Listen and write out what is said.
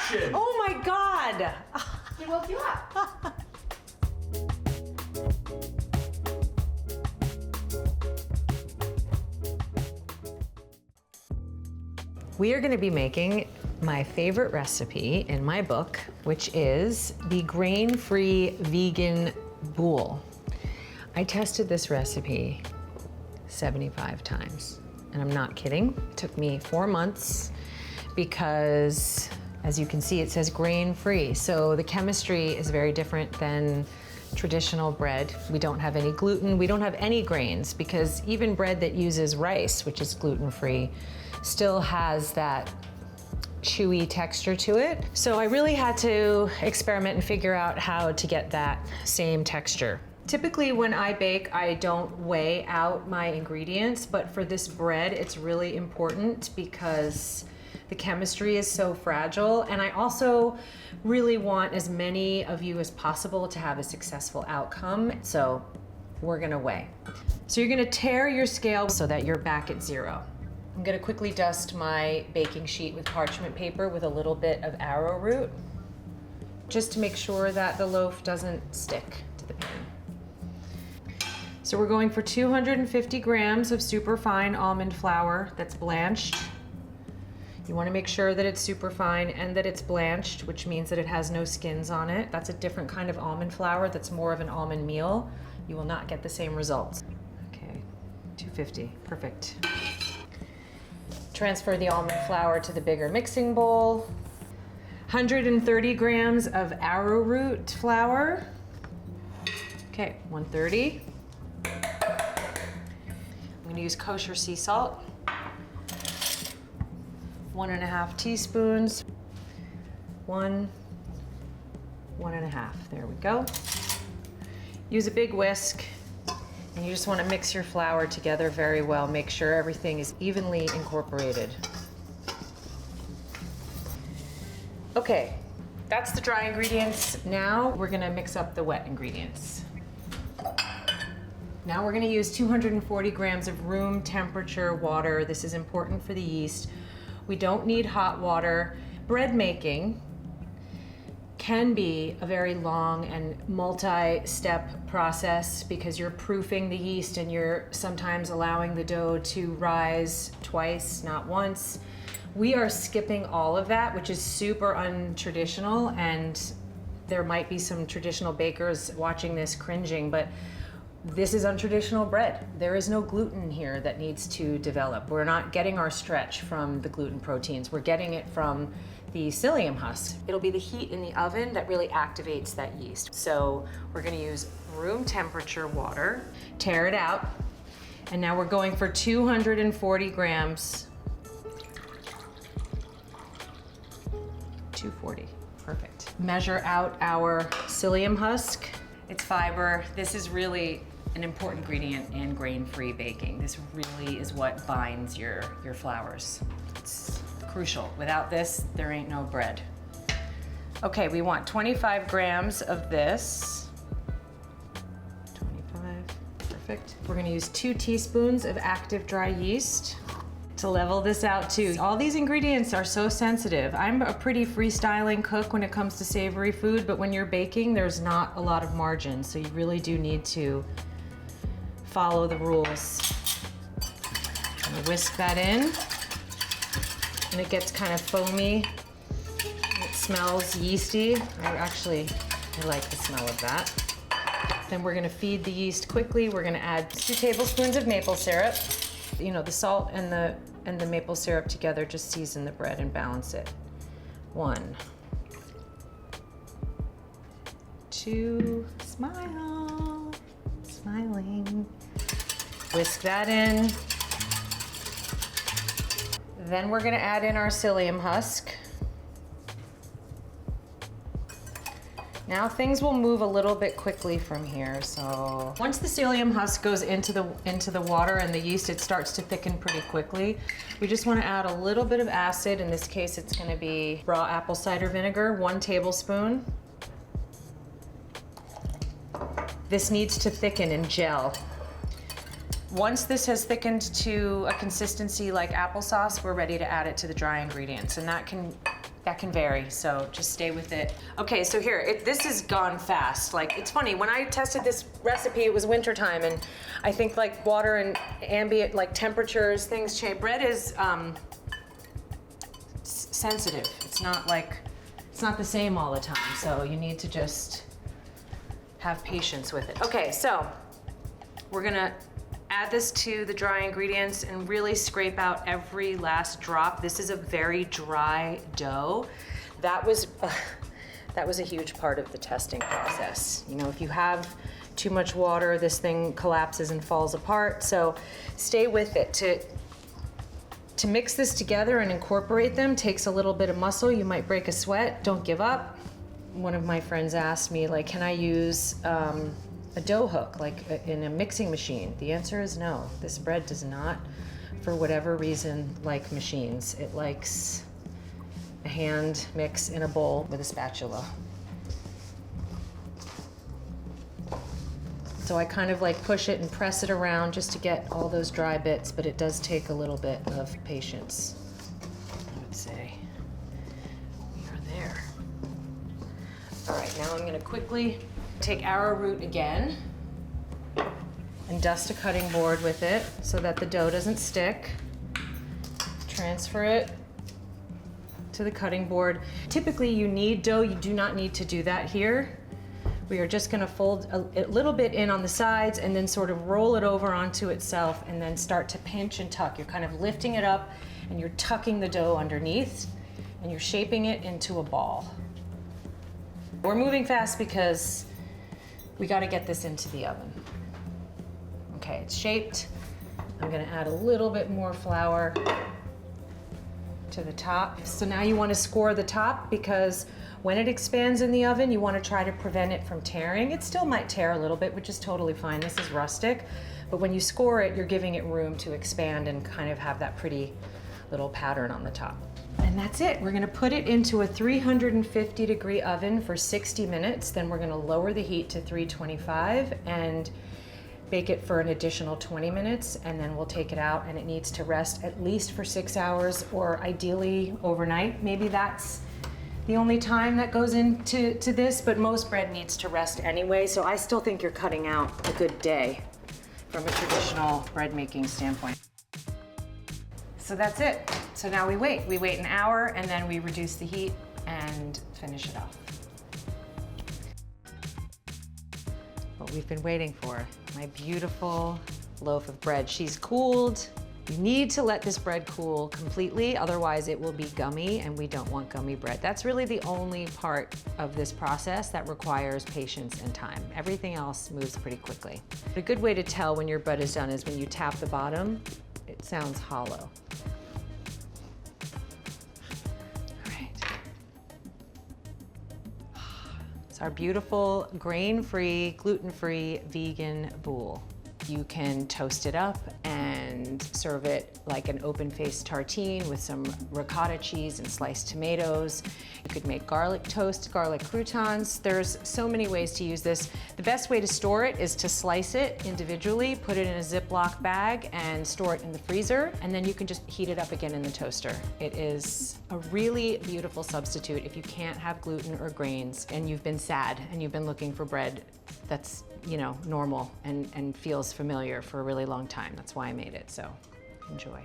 distraction! Oh my God! He woke you up. We are gonna be making my favorite recipe in my book, which is the Grain-Free Vegan Boule. I tested this recipe 75 times, and I'm not kidding. It took me 4 months because, as you can see, it says grain-free. So the chemistry is very different than traditional bread. We don't have any gluten, we don't have any grains, because even bread that uses rice, which is gluten-free, still has that chewy texture to it. So I really had to experiment and figure out how to get that same texture. Typically when I bake, I don't weigh out my ingredients, but for this bread, it's really important because the chemistry is so fragile, and I also really want as many of you as possible to have a successful outcome, so we're gonna weigh. So you're gonna tare your scale so that you're back at 0. I'm gonna quickly dust my baking sheet with parchment paper with a little bit of arrowroot, just to make sure that the loaf doesn't stick to the pan. So we're going for 250 grams of super fine almond flour that's blanched. You wanna make sure that it's super fine and that it's blanched, which means that it has no skins on it. That's a different kind of almond flour that's more of an almond meal. You will not get the same results. Okay, 250, perfect. Transfer the almond flour to the bigger mixing bowl. 130 grams of arrowroot flour. Okay, 130. I'm gonna use kosher sea salt. 1.5 teaspoons. 1.5, there we go. Use a big whisk, and you just want to mix your flour together very well. Make sure everything is evenly incorporated. Okay, that's the dry ingredients. Now we're gonna mix up the wet ingredients. Now we're gonna use 240 grams of room temperature water. This is important for the yeast. We don't need hot water. Bread making can be a very long and multi-step process because you're proofing the yeast and you're sometimes allowing the dough to rise twice, not once. We are skipping all of that, which is super untraditional, and there might be some traditional bakers watching this cringing, but this is untraditional bread. There is no gluten here that needs to develop. We're not getting our stretch from the gluten proteins. We're getting it from the psyllium husk. It'll be the heat in the oven that really activates that yeast. So we're gonna use room temperature water, tare it out, and now we're going for 240 grams. 240, perfect. Measure out our psyllium husk. It's fiber. This is really an important ingredient in grain-free baking. This really is what binds your flours. It's crucial. Without this, there ain't no bread. Okay, we want 25 grams of this. 25, perfect. We're gonna use 2 teaspoons of active dry yeast to level this out too. All these ingredients are so sensitive. I'm a pretty freestyling cook when it comes to savory food, but when you're baking, there's not a lot of margin, so you really do need to follow the rules. I'm gonna whisk that in, and it gets kind of foamy. It smells yeasty. I like the smell of that. Then we're gonna feed the yeast quickly. We're gonna add 2 tablespoons of maple syrup. You know, the salt and the maple syrup together just season the bread and balance it. 1, 2, smile, smiling. Whisk that in. Then we're gonna add in our psyllium husk. Now things will move a little bit quickly from here. So once the psyllium husk goes into the water and the yeast, it starts to thicken pretty quickly. We just want to add a little bit of acid. In this case, it's going to be raw apple cider vinegar, 1 tablespoon. This needs to thicken and gel. Once this has thickened to a consistency like applesauce, we're ready to add it to the dry ingredients, and that can That can vary, so just stay with it. Okay, so here, this has gone fast. Like, it's funny, when I tested this recipe, it was wintertime, and I think like water and ambient, like temperatures, things change. Bread is sensitive. It's not the same all the time, so you need to just have patience with it. Okay, so we're gonna add this to the dry ingredients and really scrape out every last drop. This is a very dry dough. That was a huge part of the testing process. You know, if you have too much water, this thing collapses and falls apart. So stay with it. To mix this together and incorporate them takes a little bit of muscle. You might break a sweat. Don't give up. One of my friends asked me, like, can I use a dough hook, like in a mixing machine? The answer is no. This bread does not, for whatever reason, like machines. It likes a hand mix in a bowl with a spatula. So I kind of like push it and press it around just to get all those dry bits, but it does take a little bit of patience, I would say. We are there. All right, now I'm gonna quickly take arrowroot again and dust a cutting board with it so that the dough doesn't stick. Transfer it to the cutting board. Typically you need dough, you do not need to do that here. We are just gonna fold a little bit in on the sides and then sort of roll it over onto itself and then start to pinch and tuck. You're kind of lifting it up and you're tucking the dough underneath and you're shaping it into a ball. We're moving fast because we got to get this into the oven. Okay, it's shaped. I'm gonna add a little bit more flour to the top. So now you want to score the top because when it expands in the oven, you want to try to prevent it from tearing. It still might tear a little bit, which is totally fine. This is rustic, but when you score it, you're giving it room to expand and kind of have that pretty little pattern on the top. And that's it. We're gonna put it into a 350-degree oven for 60 minutes. Then we're gonna lower the heat to 325 and bake it for an additional 20 minutes. And then we'll take it out and it needs to rest at least for 6 hours or ideally overnight. Maybe that's the only time that goes into this, but most bread needs to rest anyway. So I still think you're cutting out a good day from a traditional bread making standpoint. So that's it. So now we wait an hour and then we reduce the heat and finish it off. What we've been waiting for, my beautiful loaf of bread. She's cooled. You need to let this bread cool completely, otherwise it will be gummy and we don't want gummy bread. That's really the only part of this process that requires patience and time. Everything else moves pretty quickly. A good way to tell when your bread is done is when you tap the bottom, it sounds hollow. It's our beautiful grain-free, gluten-free vegan boule. You can toast it up and serve it like an open-faced tartine with some ricotta cheese and sliced tomatoes. You could make garlic toast, garlic croutons. There's so many ways to use this. The best way to store it is to slice it individually, put it in a Ziploc bag and store it in the freezer, and then you can just heat it up again in the toaster. It is a really beautiful substitute if you can't have gluten or grains and you've been sad and you've been looking for bread that's, you know, normal and feels familiar for a really long time. That's why I made it, so enjoy.